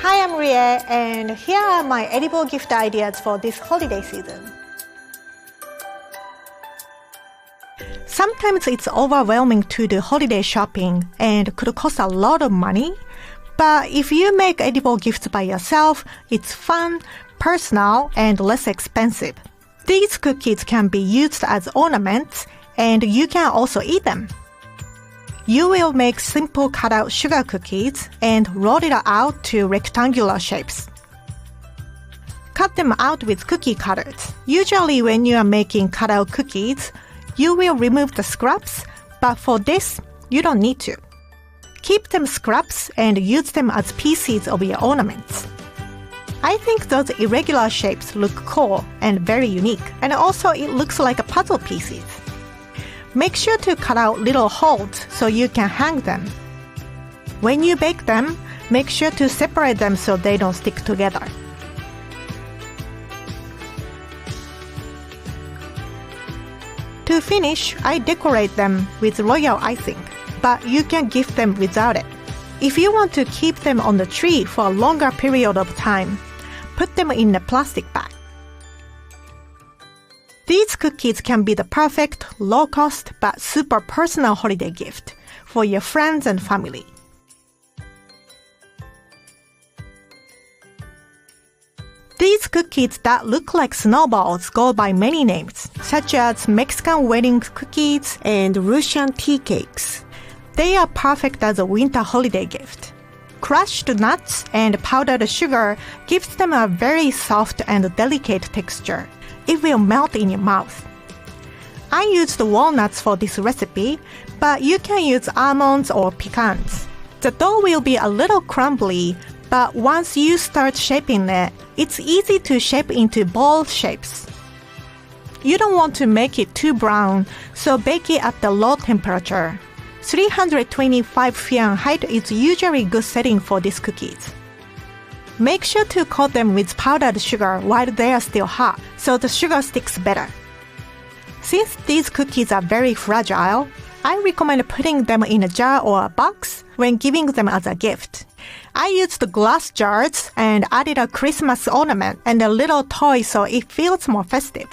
Hi, I'm Rie, and here are my edible gift ideas for this holiday season. Sometimes it's overwhelming to do holiday shopping and could cost a lot of money. But if you make edible gifts by yourself, it's fun, personal, and less expensive. These cookies can be used as ornaments, and you can also eat them. You will make simple cut-out sugar cookies and roll it out to rectangular shapes. Cut them out with cookie cutters. Usually when you are making cut-out cookies, you will remove the scraps, but for this, you don't need to. Keep them scraps and use them as pieces of your ornaments. I think those irregular shapes look cool and very unique, and also it looks like puzzle pieces. Make sure to cut out little holes so you can hang them. When you bake them, make sure to separate them so they don't stick together. To finish, I decorate them with royal icing, but you can gift them without it. If you want to keep them on the tree for a longer period of time, put them in a plastic bag. These cookies can be the perfect, low-cost, but super personal holiday gift for your friends and family. These cookies that look like snowballs go by many names, such as Mexican wedding cookies and Russian tea cakes. They are perfect as a winter holiday gift. Crushed nuts and powdered sugar gives them a very soft and delicate texture. It will melt in your mouth. I used walnuts for this recipe, but you can use almonds or pecans. The dough will be a little crumbly, but once you start shaping it, it's easy to shape into ball shapes. You don't want to make it too brown, so bake it at the low temperature. 325 Fahrenheit is usually a good setting for these cookies. Make sure to coat them with powdered sugar while they are still hot, so the sugar sticks better. Since these cookies are very fragile, I recommend putting them in a jar or a box when giving them as a gift. I used glass jars and added a Christmas ornament and a little toy so it feels more festive.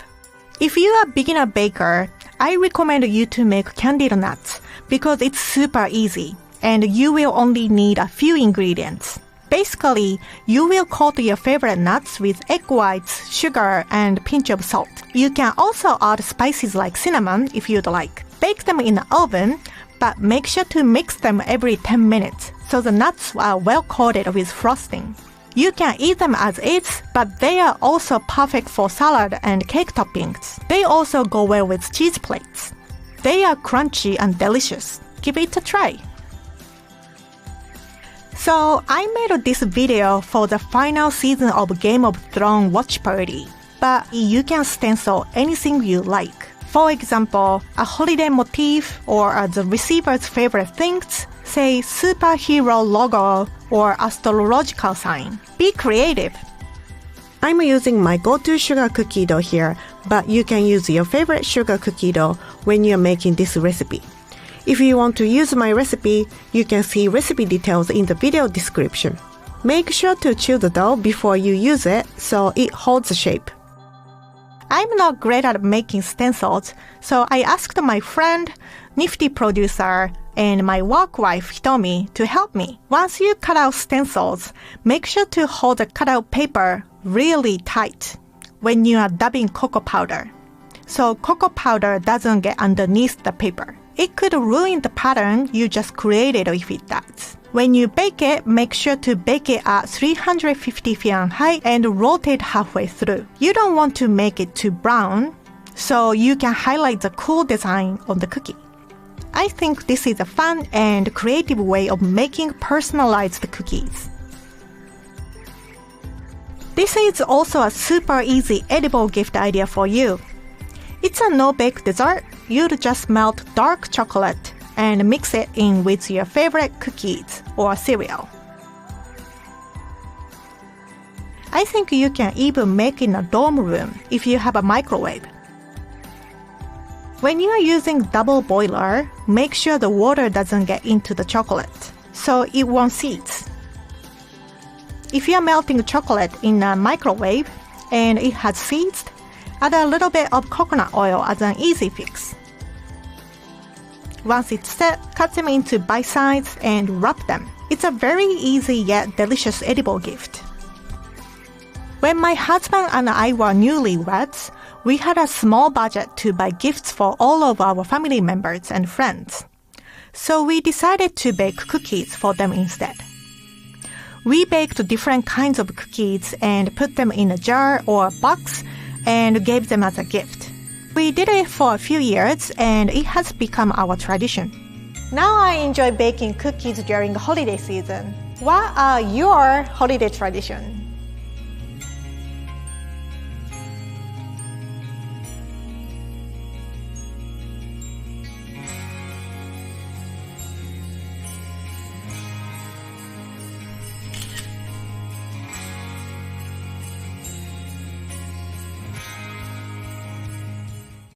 If you are a beginner baker, I recommend you to make candied nuts because it's super easy and you will only need a few ingredients. Basically, you will coat your favorite nuts with egg whites, sugar, and a pinch of salt. You can also add spices like cinnamon if you'd like. Bake them in the oven, but make sure to mix them every 10 minutes so the nuts are well coated with frosting. You can eat them as is, but they are also perfect for salad and cake toppings. They also go well with cheese plates. They are crunchy and delicious. Give it a try. So, I made this video for the final season of Game of Thrones watch party, but you can stencil anything you like. For example, a holiday motif or the receiver's favorite things, say superhero logo or astrological sign. Be creative. I'm using my go-to sugar cookie dough here, but you can use your favorite sugar cookie dough when you're making this recipe. If you want to use my recipe, you can see recipe details in the video description. Make sure to chill the dough before you use it so it holds the shape. I'm not great at making stencils, so I asked my friend, nifty producer, and my work wife Hitomi to help me. Once you cut out stencils, make sure to hold the cutout paper really tight when you are dabbing cocoa powder, so cocoa powder doesn't get underneath the paper. It could ruin the pattern you just created if it does. When you bake it, make sure to bake it at 350 Fahrenheit and rotate halfway through. You don't want to make it too brown, so you can highlight the cool design on the cookie. I think this is a fun and creative way of making personalized cookies. This is also a super easy edible gift idea for you. It's a no-bake dessert. You'd just melt dark chocolate and mix it in with your favorite cookies or cereal. I think you can even make it in a dorm room if you have a microwave. When you are using double boiler, make sure the water doesn't get into the chocolate, so it won't seize. If you're melting chocolate in a microwave and it has seized, add a little bit of coconut oil as an easy fix. Once it's set, cut them into bite size and wrap them. It's a very easy yet delicious edible gift. When my husband and I were newlyweds, we had a small budget to buy gifts for all of our family members and friends. So we decided to bake cookies for them instead. We baked different kinds of cookies and put them in a jar or a box and gave them as a gift. We did it for a few years and it has become our tradition. Now I enjoy baking cookies during the holiday season. What are your holiday traditions?